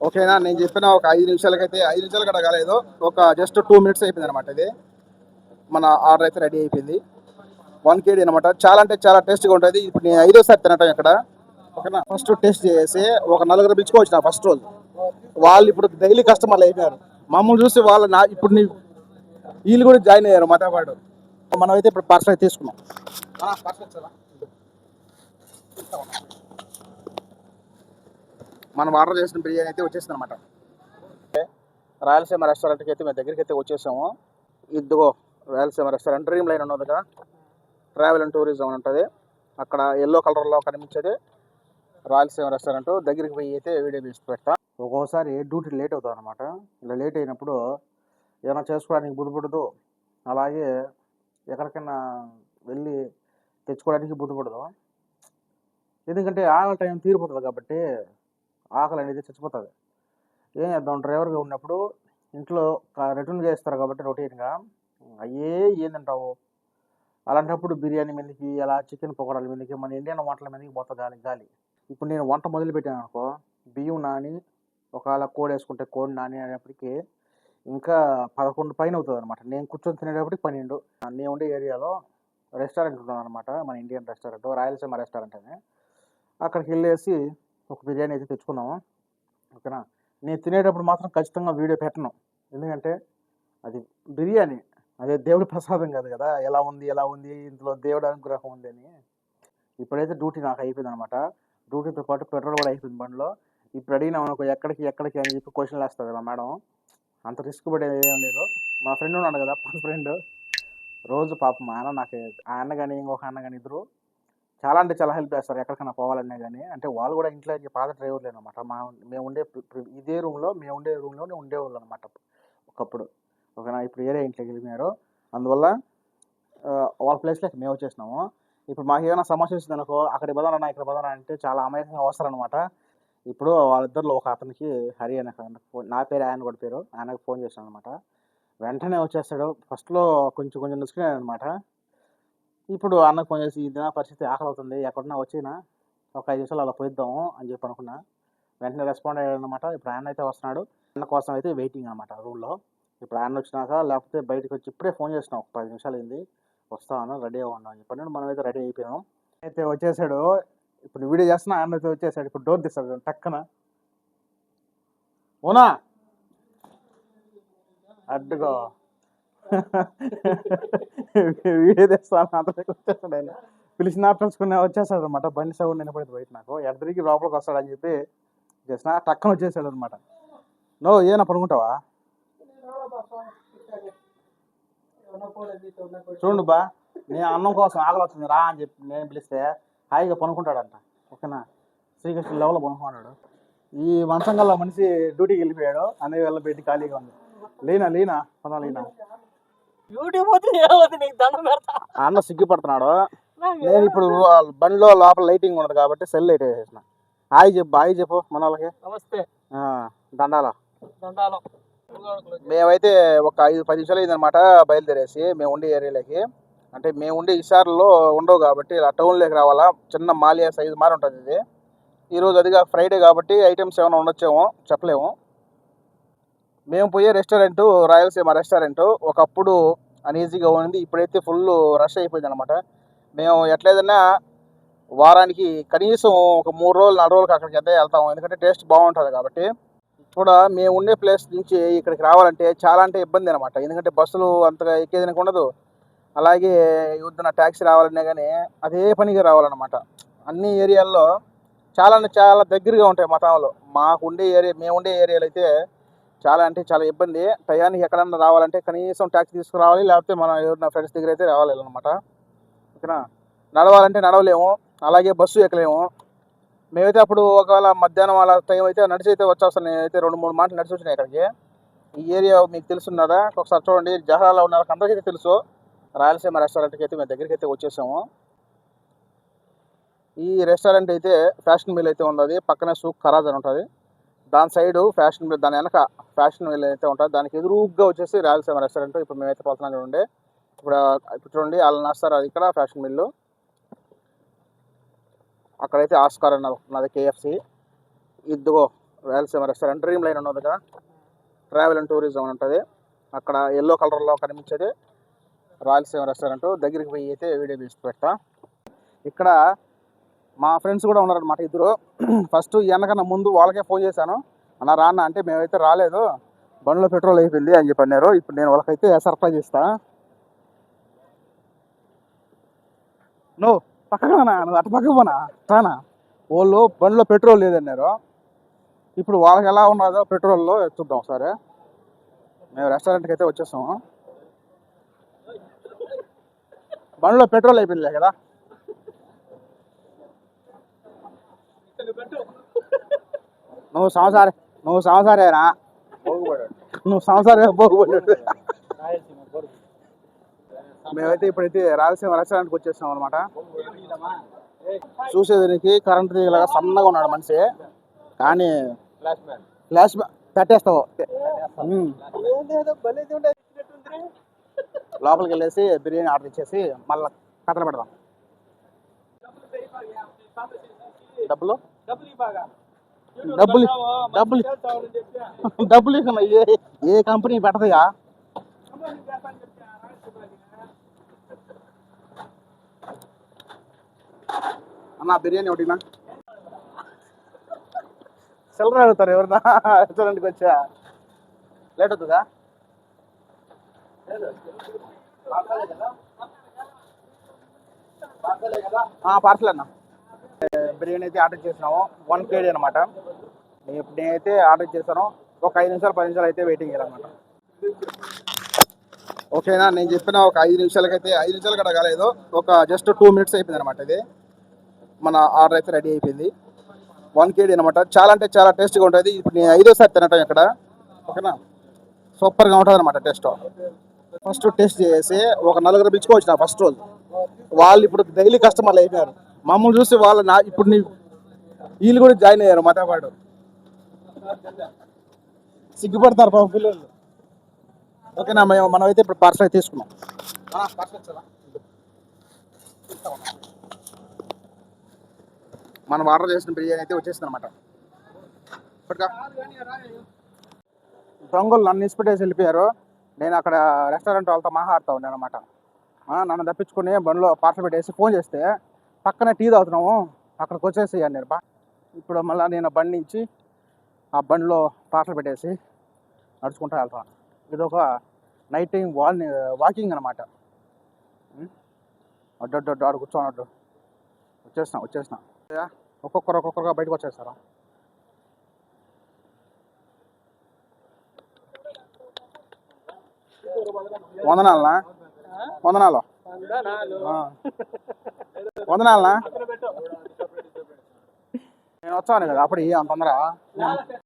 ఓకేనా, నేను చెప్పిన ఒక 5 నిమిషాలకైతే 5 నిమిషాలు కూడా కాలేదు, ఒక జస్ట్ 2 మినిట్స్ అయిపోయింది అనమాట. ఇది మన ఆర్డర్ అయితే రెడీ అయిపోయింది. 1 KD అనమాట. చాలా అంటే చాలా టేస్ట్గా ఉంటుంది. ఇప్పుడు నేను 5వ సారి తినటం ఇక్కడ. ఓకేనా, ఫస్ట్ టేస్ట్ చేసి ఒక నలుగురు పిలుచుకోవచ్చు నా ఫస్ట్ రోజు. వాళ్ళు ఇప్పుడు డైలీ కస్టమర్లు అయిపోయారు. మమ్మల్ని చూసి వాళ్ళు ఇప్పుడు వీళ్ళు కూడా జాయిన్ అయ్యారు మాతో పాటు. మనం అయితే ఇప్పుడు పార్సల్ అయితే తీసుకున్నాం. మనం ఆర్డర్ చేసిన బిర్యానీ అయితే వచ్చేసింది అనమాట. రాయలసీమ రెస్టారెంట్కి అయితే మేము దగ్గరికి అయితే వచ్చేసాము. ఇదిగో రాయలసీమ రెస్టారెంట్, డ్రీమ్ లైన్ ఉన్నది కదా, ట్రావెల్ అండ్ టూరిజం అని ఉంటుంది. అక్కడ ఎల్లో కలర్లో కనిపించేది రాయలసీమ రెస్టారెంట్. దగ్గరికి పోయి అయితే వీడియో తీసి పెడతా. ఒక్కోసారి డ్యూటీ లేట్ అవుతుంది అనమాట. ఇలా లేట్ అయినప్పుడు ఏమైనా చేసుకోవడానికి బుద్ధపడదు, అలాగే ఎక్కడికైనా వెళ్ళి తెచ్చుకోవడానికి బుద్ధపడదు. ఎందుకంటే ఆకలి టైం తీరిపోతుంది కాబట్టి, ఆకలి అనేది చచ్చిపోతుంది. ఏం చేద్దాం, డ్రైవర్గా ఉన్నప్పుడు ఇంట్లో రిటర్న్ చేస్తారు కాబట్టి రొటీన్గా అయ్యే ఏందంటావు. అలాంటప్పుడు బిర్యానీ మీదకి, అలా చికెన్ పకోడాల మీదకి, మన ఇండియన్ వంటల మీదకి పోతా గాలి గాలి. ఇప్పుడు నేను వంట మొదలు పెట్టాను అనుకో, బియ్యం నాని ఒకవేళ కోడి వేసుకుంటే కోడి నాని అనేప్పటికీ ఇంకా 11 పైన అవుతుంది అనమాట. నేను కూర్చొని తినేటప్పటికి 12. నేను ఉండే ఏరియాలో రెస్టారెంట్ ఉంటుంది అనమాట, మన ఇండియన్ రెస్టారెంట్, రాయలసీమ రెస్టారెంట్ అని. అక్కడికి వెళ్ళేసి ఒక బిర్యానీ అయితే తెచ్చుకున్నాము. ఓకేనా, నేను తినేటప్పుడు మాత్రం ఖచ్చితంగా వీడియో పెట్టను. ఎందుకంటే అది బిర్యానీ, అదే దేవుడి ప్రసాదం కాదు కదా, ఎలా ఉంది ఇందులో దేవుడి అనుగ్రహం ఉంది అని. ఇప్పుడైతే డ్యూటీ నాకు అయిపోయింది అనమాట. డ్యూటీతో పాటు పెట్రోల్ కూడా అయిపోయింది బండిలో. ఇప్పుడు అడిగినాం అనుకో ఎక్కడికి అని చెప్పి క్వశ్చన్లు వేస్తుంది కదా మేడం. అంత రిస్క్ పడేది ఏం లేదు. మా ఫ్రెండ్ ఉన్నాడు కదా, ఫ్రెండ్, రోజు పాపం మా అన్న, నాకు ఆ అన్న కానీ ఇంకొక అన్న కానీ ఇద్దరు చాలా అంటే చాలా హెల్ప్ చేస్తారు ఎక్కడికైనా పోవాలన్నా కానీ. అంటే వాళ్ళు కూడా ఇంట్లో పాత డ్రైవర్లు అనమాట. మేము ఉండే ఇదే మేము ఉండే రూమ్లోనే ఉండేవాళ్ళు అనమాట ఒకప్పుడు. ఓకేనా, ఇప్పుడు ఏరే ఇంట్లోకి వెళ్ళినారు. అందువల్ల వాళ్ళ ప్లేస్లోకి మేము వచ్చేసినాము. ఇప్పుడు మాకు ఏమైనా సమస్య వచ్చింది అనుకో, అక్కడికి బదానా ఇక్కడ బదానా అంటే చాలా అమాయకంగా అవసరం అనమాట. ఇప్పుడు వాళ్ళిద్దరిలో ఒక అతనికి, హరి అనే నా పేరు, ఆయన కూడా పేరు, ఆయనకు ఫోన్ చేశాను అనమాట. వెంటనే వచ్చేస్తాడు. ఫస్ట్లో కొంచెం నుసుకున్నాడు అనమాట. ఇప్పుడు అన్నకు ఫోన్ చేసి, ఇది నా పరిస్థితి, ఆకలి అవుతుంది, ఎక్కడున్నా వచ్చినా ఒక 5 నిమిషాలు అలా పోయిద్దాము అని చెప్పి అనుకున్నా. వెంటనే రెస్పాండ్ అయ్యాడు అనమాట. ఇప్పుడు ఆయన అయితే వస్తున్నాడు. అన్న కోసం అయితే వెయిటింగ్ అనమాట రూమ్లో. ఇప్పుడు ఆయన వచ్చినాక, లేకపోతే బయటకు వచ్చి ఇప్పుడే ఫోన్ చేసినాం, ఒక 10 నిమిషాలు అయింది, వస్తాను, రెడీ అవ్వండి అని చెప్పాను. మనం అయితే రెడీ అయిపోయాం. అయితే వచ్చేసాడు. ఇప్పుడు వీడియో చేస్తున్నా, ఆయన అయితే వచ్చేసాడు. ఇప్పుడు డోర్ తీస్తాడు టక్కన. ఓనా అడ్డుగో వీడియో తెస్తాను, అంతలోకి వచ్చేస్తాడు ఆయన. పిలిచిన పిలుచుకునే వచ్చేస్తాడు అనమాట. బండి సౌండ్ వినపడింది బయట నాకు. ఎద్దరికి లోపలికి వస్తాడని చెప్పి చేసిన, టక్కన వచ్చేసాడు అనమాట. నో ఏనా పడుకుంటావా? చూడు బా, నేను అన్నం కోసం ఆకలి అవుతుంది రా అని చెప్పి నేను పిలిస్తే హాయిగా పనుకుంటాడంట. ఓకేనా, శ్రీకృష్ణ లెవెల్లో పనుకున్నాడు. ఈ మంచం గల్లా మనిషి డ్యూటీకి వెళ్ళిపోయాడు. అన్నయ్య వెళ్ళ పెట్టి ఖాళీగా ఉంది. లేనా అన్న సిగ్గుపడుతున్నాడు. నేను ఇప్పుడు బండిలో లోపల లైటింగ్ ఉండదు కాబట్టి సెల్ లైట్ వేసేసిన. హాయ్ చెప్పు మన వాళ్ళకి. నమస్తే. దండాల. మేమైతే ఒక 5-10 నిమిషాలు అయిందనమాట బయలుదేరేసి మేము ఉండే ఏరియాలోకి. అంటే మేము ఉండే ఇషార్లో ఉండవు కాబట్టి ఇలా టౌన్లోకి రావాలా. చిన్న మాలియా సైజు మారి ఉంటుంది ఇది. ఈరోజు అదిగా ఫ్రైడే కాబట్టి ఐటమ్స్ ఏమైనా ఉండొచ్చేమో చెప్పలేము. మేము పోయే రెస్టారెంట్ రాయలసీమ రెస్టారెంట్ ఒకప్పుడు అనీజీగా ఉంది, ఇప్పుడైతే ఫుల్ రష్ అయిపోయింది అనమాట. మేము ఎట్లేదన్నా వారానికి కనీసం ఒక 3 రోజులు 4 రోజులకి అక్కడికి అయితే వెళ్తాము, ఎందుకంటే టేస్ట్ బాగుంటుంది కాబట్టి. కూడా మేము ఉండే ప్లేస్ నుంచి ఇక్కడికి రావాలంటే చాలా అంటే ఇబ్బంది అనమాట. ఎందుకంటే బస్సులు అంతగా ఎక్కేదానికి ఉండదు. అలాగే యుద్ధన ట్యాక్సీ రావాలన్నా కానీ అదే పనిగా రావాలన్నమాట. అన్ని ఏరియాల్లో చాలా అంటే చాలా దగ్గరగా ఉంటాయి మా టౌన్లో. మేము ఉండే ఏరియాలో అయితే చాలా అంటే చాలా ఇబ్బంది. టయానికి ఎక్కడన్నా రావాలంటే కనీసం ట్యాక్సీ తీసుకురావాలి, లేకపోతే మనం ఎవరైనా ఫ్రెండ్స్ దగ్గర అయితే రావాలి అనమాట. ఓకేనా, నడవాలంటే నడవలేము, అలాగే బస్సు ఎక్కలేము. మేమైతే అప్పుడు ఒకవేళ మధ్యాహ్నం వాళ్ళ టైం అయితే నడిచి అయితే వచ్చేస్తాను. నేనైతే 2-3 మాటలు నడిచి వచ్చినాయి ఇక్కడికి. ఈ ఏరియా మీకు తెలుసున్నదా ఒకసారి చూడండి. జహరాలో ఉన్న అందరికైతే తెలుసు. రాయలసీమ రెస్టారెంట్కి అయితే మేము దగ్గరికి అయితే వచ్చేసాము. ఈ రెస్టారెంట్ అయితే ఫ్యాషన్ మిల్ అయితే ఉంది. పక్కనే సూక్ ఖరాజ్ అని ఉంటుంది. దాని సైడు ఫ్యాషన్ మిల్, దాని వెనక ఫ్యాషన్ మిల్ అయితే ఉంటుంది. దానికి ఎదురుగ్గా వచ్చేసి రాయలసీమ రెస్టారెంట్. ఇప్పుడు మేమైతే పోతున్నాం చూడండి. ఇప్పుడు చూడండి వాళ్ళు నాస్తారు, అది ఇక్కడ ఫ్యాషన్ మిల్లు. అక్కడైతే ఆస్కార్ అన్నది KFC. ఇదిగో రాయలసీమ రెస్టారెంట్ డ్రీమ్ లైన్ ఉన్నది కదా, ట్రావెల్ అండ్ టూరిజం అని ఉంటుంది. అక్కడ ఎల్లో కలర్లో కనిపించేది రాయలసీమ రెస్టారెంట్. దగ్గరికి పోయి అయితే వీడియో తీసి పెడతా. ఇక్కడ మా ఫ్రెండ్స్ కూడా ఉన్నారనమాట ఇద్దరు. ఫస్ట్ వెనకన్నా ముందు వాళ్ళకే ఫోన్ చేశాను, అన్న రాన్న అంటే మేమైతే రాలేదు, బండిలో పెట్రోల్ అయిపోయింది అని చెప్పి అన్నారు. ఇప్పుడు నేను వాళ్ళకైతే సర్ప్రైజ్ ఇస్తా. నువ్వు పక్కనా, నువ్వు అటు పక్క పోనా రానా. వాళ్ళు బండిలో పెట్రోల్ లేదన్నారు. ఇప్పుడు వాళ్ళకి ఎలా ఉన్నదో పెట్రోల్లో చూద్దాం ఒకసారి. మేము రెస్టారెంట్కి అయితే వచ్చేస్తాము. బండిలో పెట్రోల్ అయిపోయిందిలే కదా. నువ్వు సంవత్సరేనా, నువ్వు సంవత్సరే పోగుపడ్డాడు. మేమైతే ఇప్పుడైతే రాయలసీమ రెస్టారెంట్కి వచ్చేస్తాం అనమాట. చూసేదానికి కరెంట్ తీగలాగా సన్నగా ఉన్నాడు మనిషి, కానీ ఫ్లాష్ పెట్టేస్తావు. లోపలికి వెళ్ళేసి బిర్యానీ ఆర్డర్ ఇచ్చేసి మళ్ళీ కథలు పెడదాం. డబ్బులు డబ్బులు డబ్బులు డబ్బులు ఏ కంపెనీ పెట్టదుగా. అన్న బిర్యానీ ఒకటినా. చిల్లర అడుగుతారు ఎవరినా రెస్టారెంట్కి వచ్చా. లేట్ అవుతుందా? పార్సల్ అన్న. బిర్యానీ అయితే ఆర్డర్ చేసినాము, 1 KG అనమాట. నేనైతే ఆర్డర్ చేశాను. ఒక 5 నిమిషాలు 10 నిమిషాలు అయితే వెయిటింగ్ చేయాలన్నమాట. ఓకేనా, నేను చెప్పిన ఒక 5 నిమిషాలకైతే 5 నిమిషాలు కూడా కాలేదు, ఒక జస్ట్ 2 మినిట్స్ అయిపోయింది అనమాట. ఇది మన ఆర్డర్ అయితే రెడీ అయిపోయింది. 1 KG అనమాట. చాలా అంటే చాలా టేస్ట్గా ఉంటుంది. ఇప్పుడు నేను 5వ సారి తినటం ఇక్కడ. ఓకేనా, సూపర్గా ఉంటుంది అనమాట టేస్ట్. ఫస్ట్ టేస్ట్ చేసి ఒక 4 పిచ్చుకోవచ్చు ఫస్ట్ రోజు. వాళ్ళు ఇప్పుడు డైలీ కస్టమర్లు అయిపోయారు. మమ్మల్ని చూసి వాళ్ళు ఇప్పుడు వీళ్ళు కూడా జాయిన్ అయ్యారు మాతో పాటు. సిగ్గుపడతారు పాపం పిల్లలు. ఓకేనా, మనం అయితే ఇప్పుడు పార్సల్ అయితే తీసుకున్నాం. మనం ఆర్డర్ చేసిన బిర్యానీ అయితే వచ్చేసింది అనమాట. దొంగలు నన్ను ఇన్స్పెక్టేసి వెళ్ళిపోయారు. నేను అక్కడ రెస్టారెంట్ వాళ్ళతో మాట్లాడుతూ ఉన్నాను అనమాట. నన్ను తప్పించుకుని బండిలో పార్సల్ పెట్టేసి ఫోన్ చేస్తే పక్కనే టీ తాగుతున్నాము అక్కడికి వచ్చేసి అన్నారు. ఇప్పుడు మళ్ళీ నేను బండి నుంచి ఆ బండిలో పార్సల్ పెట్టేసి నడుచుకుంటూ వెళ్తాను. ఇది ఒక నైట్ టైం వాకింగ్ అనమాట. అడ్డు ఆడు కూర్చోనట్టు వచ్చేసిన ఒక్కొక్కరుగా బయటకు వచ్చేస్తారా. వందనాలనా నేను వచ్చాను కదా అప్పుడు అంత తొందర.